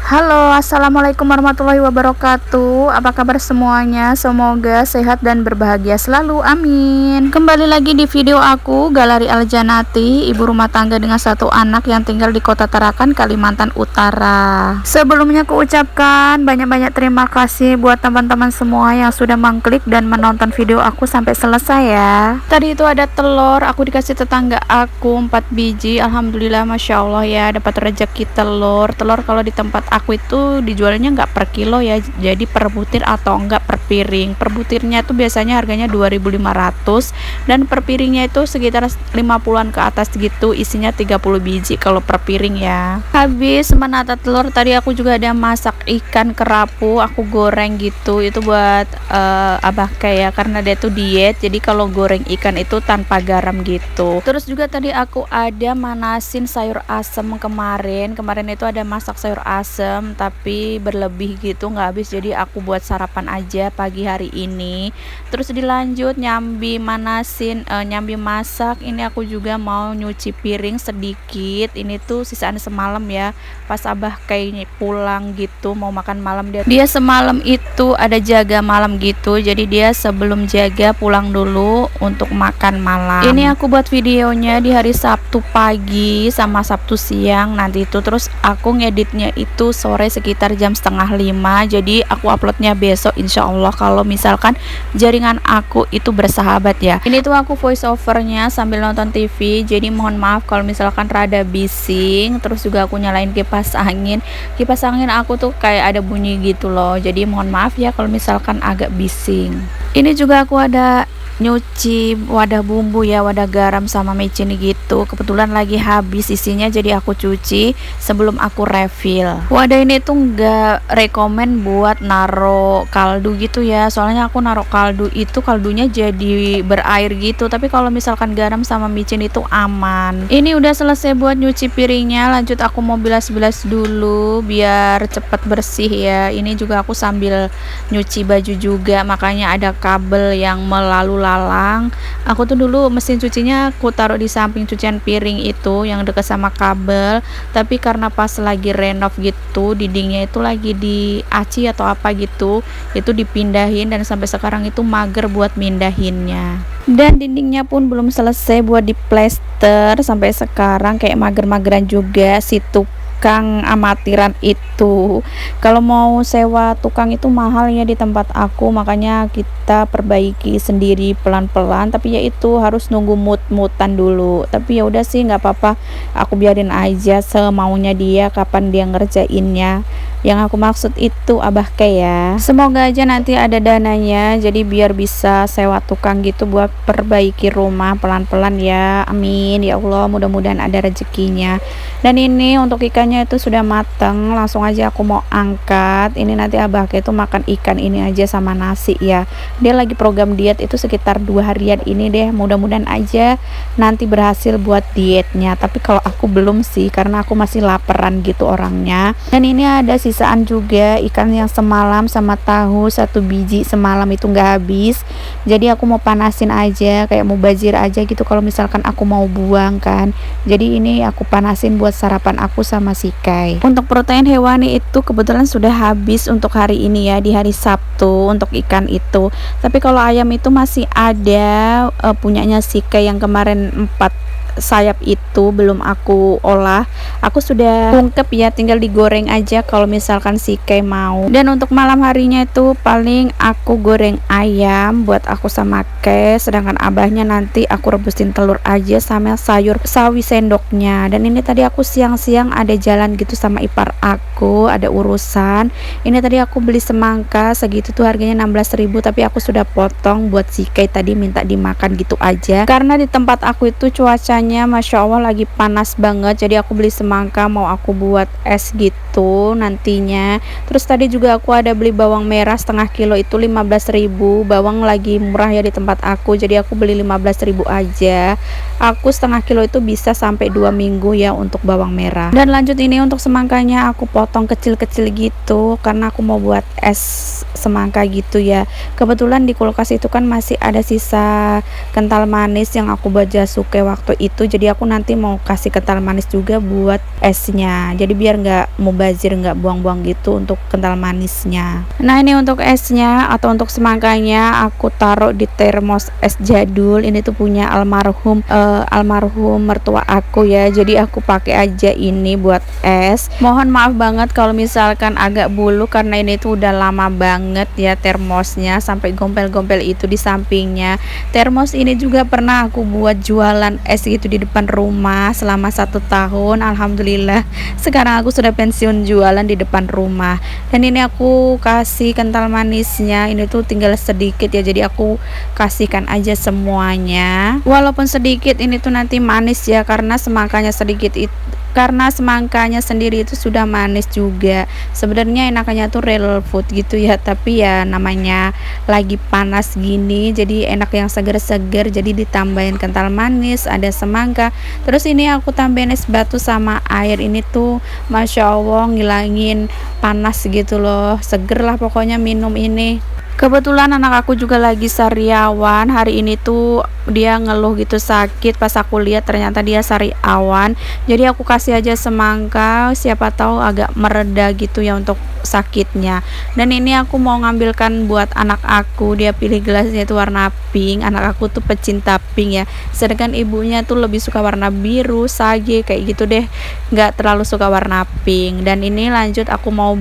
Halo, assalamualaikum warahmatullahi wabarakatuh. Apa kabar semuanya? Semoga sehat dan berbahagia selalu, amin. Kembali lagi di video aku, Galeri Aljanati, ibu rumah tangga dengan satu anak yang tinggal di Kota Tarakan, Kalimantan Utara. Sebelumnya aku ucapkan banyak-banyak terima kasih buat teman-teman semua yang sudah mengklik dan menonton video aku sampai selesai ya. Tadi itu ada telur, aku dikasih tetangga aku 4 biji. Alhamdulillah, masya Allah ya, dapat rezeki telur. Telur kalau di tempat aku itu dijualnya nggak per kilo ya, jadi per butir atau enggak per piring. Per butirnya itu biasanya harganya 2.500 dan per piringnya itu sekitar 50-an ke atas gitu, isinya 30 biji kalau per piring ya. Habis menata telur, tadi aku juga ada masak ikan kerapu, aku goreng gitu. Itu buat abah kayak, karena dia tuh diet, jadi kalau goreng ikan itu tanpa garam gitu. Terus juga tadi aku ada manasin sayur asem kemarin itu ada masak sayur asem tapi berlebih gitu, nggak habis, jadi aku buat sarapan aja pagi hari ini. Terus dilanjut nyambi manasin, nyambi masak. Ini aku juga mau nyuci piring sedikit, ini tuh sisaan semalam ya, pas abah kayaknya pulang gitu mau makan malam. Dia semalam itu ada jaga malam gitu, jadi dia sebelum jaga pulang dulu untuk makan malam. Ini aku buat videonya di hari Sabtu pagi sama Sabtu siang nanti itu, terus aku ngeditnya itu sore sekitar jam 4:30, jadi aku uploadnya besok insya Allah kalau misalkan jaringan aku itu bersahabat ya. Ini tuh aku voice overnya sambil nonton TV, jadi mohon maaf kalau misalkan rada bising. Terus juga aku nyalain kipas angin aku tuh kayak ada bunyi gitu loh, jadi mohon maaf ya kalau misalkan agak bising. Ini juga aku ada nyuci wadah bumbu ya, wadah garam sama micin gitu, kebetulan lagi habis isinya, jadi aku cuci sebelum aku refill. Wadah ini tuh nggak rekomen buat naro kaldu gitu ya, soalnya aku naro kaldu itu kaldunya jadi berair gitu, tapi kalau misalkan garam sama micin itu aman. Ini udah selesai buat nyuci piringnya, lanjut aku mau bilas-bilas dulu biar cepet bersih ya. Ini juga aku sambil nyuci baju juga, makanya ada kabel yang melalu lalang. Aku tuh dulu mesin cucinya aku taruh di samping cucian piring itu yang dekat sama kabel, tapi karena pas lagi renov gitu, dindingnya itu lagi diaci atau apa gitu, itu dipindahin dan sampai sekarang itu mager buat mindahinnya. Dan dindingnya pun belum selesai buat diplester sampai sekarang, kayak mager-mageran juga. Si tukang amatiran itu, kalau mau sewa tukang itu mahal ya di tempat aku, makanya kita perbaiki sendiri pelan-pelan, tapi ya itu harus nunggu mut-mutan dulu. Tapi ya udah sih, nggak apa-apa, aku biarin aja semaunya dia kapan dia ngerjainnya. Yang aku maksud itu abah kayak, semoga aja nanti ada dananya, jadi biar bisa sewa tukang gitu buat perbaiki rumah pelan-pelan ya, amin ya Allah, mudah-mudahan ada rezekinya. Dan ini untuk ikannya itu sudah mateng, langsung aja aku mau angkat. Ini nanti abah kayak itu makan ikan ini aja sama nasi ya, dia lagi program diet itu sekitar 2 harian ini deh, mudah-mudahan aja nanti berhasil buat dietnya. Tapi kalau aku belum sih, karena aku masih laparan gitu orangnya. Dan ini ada sisaan juga ikan yang semalam sama tahu 1 biji semalam itu nggak habis, jadi aku mau panasin aja, kayak mau bazir aja gitu kalau misalkan aku mau buang kan. Jadi ini aku panasin buat sarapan aku sama si Kai. Untuk protein hewani itu kebetulan sudah habis untuk hari ini ya, di hari Sabtu untuk ikan itu. Tapi kalau ayam itu masih ada, punyanya si Kai yang kemarin 4 sayap itu belum aku olah, aku sudah ungkep ya, tinggal digoreng aja kalau misalkan si Kai mau. Dan untuk malam harinya itu paling aku goreng ayam buat aku sama Kai, sedangkan abahnya nanti aku rebusin telur aja sama sayur sawi sendoknya. Dan ini tadi aku siang-siang ada jalan gitu sama ipar aku, ada urusan. Ini tadi aku beli semangka segitu tuh harganya 16.000, tapi aku sudah potong buat si Kai, tadi minta dimakan gitu aja, karena di tempat aku itu cuacanya masya Allah lagi panas banget, jadi aku beli semangka mau aku buat es gitu nantinya. Terus tadi juga aku ada beli bawang merah setengah kilo itu 15.000, bawang lagi murah ya di tempat aku, jadi aku beli 15.000 aja. Aku setengah kilo itu bisa sampai 2 minggu ya untuk bawang merah. Dan lanjut ini untuk semangkanya aku potong kecil-kecil gitu, karena aku mau buat es semangka gitu ya. Kebetulan di kulkas itu kan masih ada sisa kental manis yang aku buat jasuke waktu itu gitu. Jadi aku nanti mau kasih kental manis juga buat esnya, jadi biar nggak mubazir, nggak buang-buang gitu untuk kental manisnya. Nah ini untuk esnya atau untuk semangkanya aku taruh di termos es jadul. Ini tuh punya almarhum mertua aku ya, jadi aku pakai aja ini buat es. Mohon maaf banget kalau misalkan agak bulu karena ini tuh udah lama banget ya termosnya, sampai gompel-gompel itu di sampingnya. Termos ini juga pernah aku buat jualan es gitu di depan rumah selama 1 tahun. Alhamdulillah sekarang aku sudah pensiun jualan di depan rumah. Dan ini aku kasih kental manisnya, ini tuh tinggal sedikit ya, jadi aku kasihkan aja semuanya. Walaupun sedikit ini tuh nanti manis ya, karena semangkanya sedikit itu, karena semangkanya sendiri itu sudah manis juga. Sebenarnya enakannya tuh real food gitu ya, tapi ya namanya lagi panas gini jadi enak yang seger-seger, jadi ditambahin kental manis, ada semangka, terus ini aku tambahin es batu sama air. Ini tuh Masya Allah ngilangin panas gitu loh, seger lah pokoknya minum ini. Kebetulan anak aku juga lagi sariawan hari ini tuh, dia ngeluh gitu sakit. Pas aku lihat ternyata dia sariawan, jadi aku kasih aja semangka, siapa tahu agak mereda gitu ya untuk sakitnya. Dan ini aku mau ngambilkan buat anak aku, dia pilih gelasnya itu warna pink. Anak aku tuh pecinta pink ya, sedangkan ibunya tuh lebih suka warna biru, sage kayak gitu deh, nggak terlalu suka warna pink. Dan ini lanjut aku mau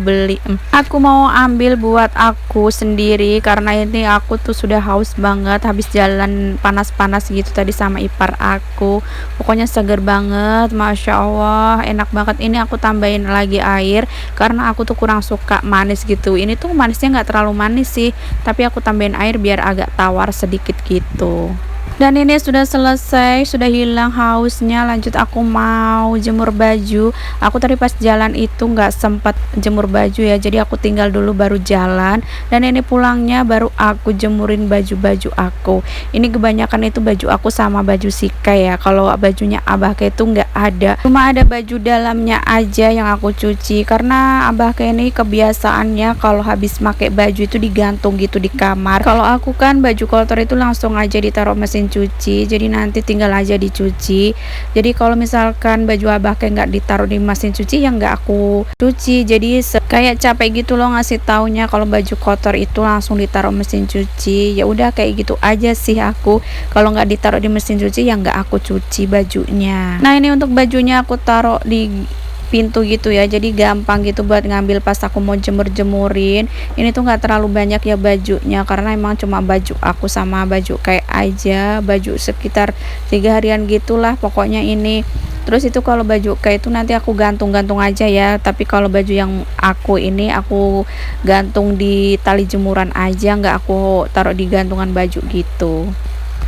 aku mau ambil buat aku sendiri karena ini aku tuh sudah haus banget habis jalan panas-panas gitu tadi sama ipar aku. Pokoknya seger banget, Masya Allah enak banget. Ini aku tambahin lagi air karena aku tuh kurang suka manis gitu. Ini tuh manisnya nggak terlalu manis sih, tapi aku tambahin air biar agak tawar sedikit gitu. Dan ini sudah selesai, sudah hilang hausnya. Lanjut aku mau jemur baju. Aku tadi pas jalan itu nggak sempat jemur baju ya, jadi aku tinggal dulu baru jalan. Dan ini pulangnya baru aku jemurin baju-baju aku. Ini kebanyakan itu baju aku sama baju Sika ya. Kalau bajunya Abah Ke itu nggak ada, cuma ada baju dalamnya aja yang aku cuci. Karena Abah Ke ini kebiasaannya kalau habis pakai baju itu digantung gitu di kamar. Kalau aku kan baju kotor itu langsung aja ditaruh mesin cuci, jadi nanti tinggal aja dicuci. Jadi kalau misalkan baju Abah kayak nggak ditaruh di mesin cuci ya nggak aku cuci. Jadi kayak capek gitu loh ngasih taunya kalau baju kotor itu langsung ditaruh mesin cuci. Ya udah kayak gitu aja sih aku, kalau nggak ditaruh di mesin cuci ya nggak aku cuci bajunya. Nah ini untuk bajunya aku taruh di pintu gitu ya, jadi gampang gitu buat ngambil pas aku mau jemurin. Ini tuh nggak terlalu banyak ya bajunya karena emang cuma baju aku sama baju kayak aja, baju sekitar 3 harian gitulah pokoknya ini. Terus itu kalau baju kayak itu nanti aku gantung-gantung aja ya, tapi kalau baju yang aku ini aku gantung di tali jemuran aja, nggak aku taruh di gantungan baju gitu.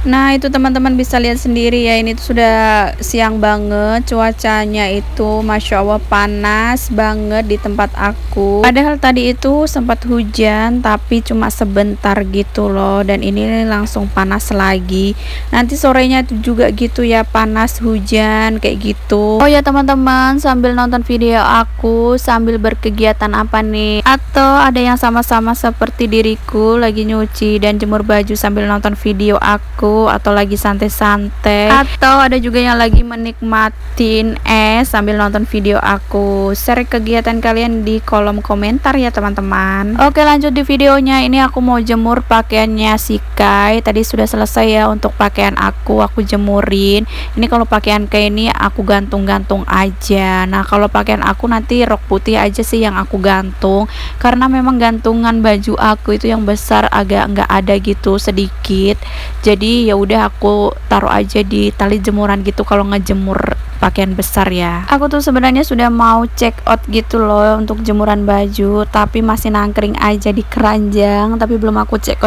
Nah itu teman-teman bisa lihat sendiri ya, ini tuh sudah siang banget, cuacanya itu Masya Allah panas banget di tempat aku. Padahal tadi itu sempat hujan tapi cuma sebentar gitu loh, dan ini langsung panas lagi. Nanti sorenya juga gitu ya, panas hujan kayak gitu. Oh ya teman-teman, sambil nonton video aku sambil berkegiatan apa nih? Atau ada yang sama-sama seperti diriku lagi nyuci dan jemur baju sambil nonton video aku, atau lagi santai-santai, atau ada juga yang lagi menikmatin es sambil nonton video aku? Share kegiatan kalian di kolom komentar ya teman-teman. Oke lanjut di videonya. Ini aku mau jemur pakaiannya si Kai. Tadi sudah selesai ya untuk pakaian aku jemurin. Ini kalau pakaian kayak ini aku gantung-gantung aja. Nah kalau pakaian aku nanti rok putih aja sih yang aku gantung, karena memang gantungan baju aku itu yang besar agak nggak ada gitu, sedikit. Jadi ya udah aku taruh aja di tali jemuran gitu kalau ngejemur pakaian besar ya. Aku tuh sebenarnya sudah mau check out gitu loh untuk jemuran baju, tapi masih nangkring aja di keranjang, tapi belum aku check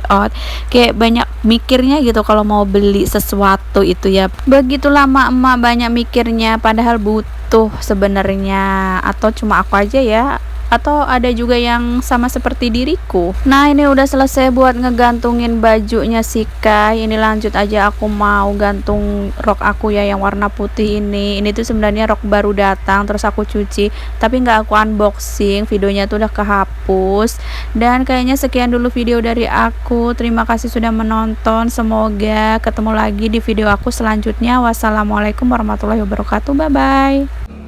out. Kayak banyak mikirnya gitu kalau mau beli sesuatu itu ya. Begitulah emak-emak banyak mikirnya, padahal butuh sebenarnya. Atau cuma aku aja ya atau ada juga yang sama seperti diriku. Nah, ini udah selesai buat ngegantungin bajunya si Kai. Ini lanjut aja, aku mau gantung rok aku ya yang warna putih ini tuh sebenarnya rok baru datang, terus aku cuci tapi nggak aku unboxing, videonya tuh udah kehapus. Dan kayaknya sekian dulu video dari aku, terima kasih sudah menonton, semoga ketemu lagi di video aku selanjutnya. Wassalamualaikum warahmatullahi wabarakatuh, bye bye.